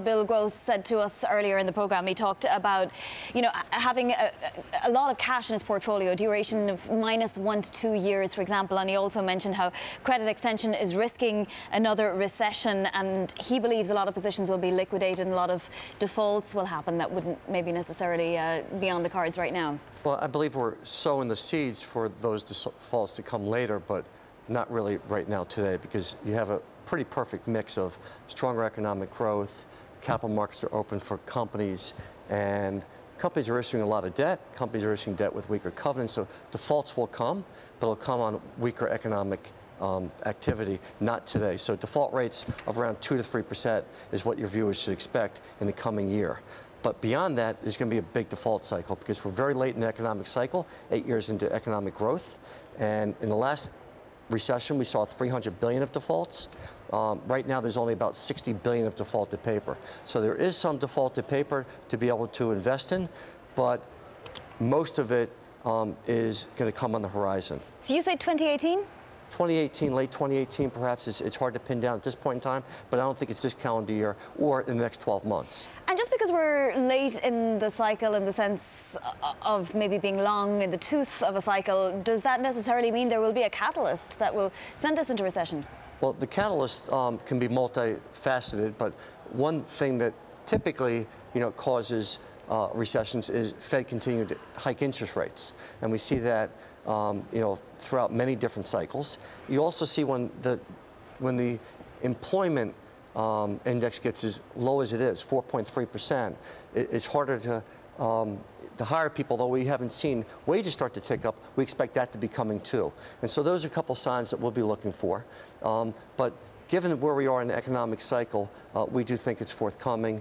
Bill Gross said to us earlier in the programme, he talked about, having a lot of cash in his portfolio, duration of -1 to 2 years, for example, and he also mentioned how credit extension is risking another recession, and he believes a lot of positions will be liquidated and a lot of defaults will happen that wouldn't maybe necessarily be on the cards right now. Well, I believe we're sowing the seeds for those defaults to come later, but not really right now today, because you have a pretty perfect mix of stronger economic growth. Capital markets are open for companies, and companies are issuing a lot of debt. Companies are issuing debt with weaker covenants, so defaults will come, but it'll come on weaker economic activity, not today. So default rates of around 2 to 3% is what your viewers should expect in the coming year. But beyond that, there's going to be a big default cycle, because we're very late in the economic cycle, 8 years into economic growth, and in the last recession, we saw $300 billion of defaults. Right now, there's only about $60 billion of defaulted paper. So there is some defaulted paper to be able to invest in, but most of it is going to come on the horizon. So you say 2018? 2018, late 2018, perhaps. It's hard to pin down at this point in time, but I don't think it's this calendar year or in the next 12 months. And just because we're late in the cycle, in the sense of maybe being long in the tooth of a cycle, does that necessarily mean there will be a catalyst that will send us into recession? Well, the catalyst can be multifaceted, but one thing that typically, causes recessions is Fed continuing to hike interest rates, and we see that throughout many different cycles. You also see when the employment index gets as low as it is, 4.3%, it's harder to hire people, though we haven't seen wages start to tick up. We expect that to be coming too. And so those are a couple signs that we'll be looking for. But given where we are in the economic cycle, we do think it's forthcoming.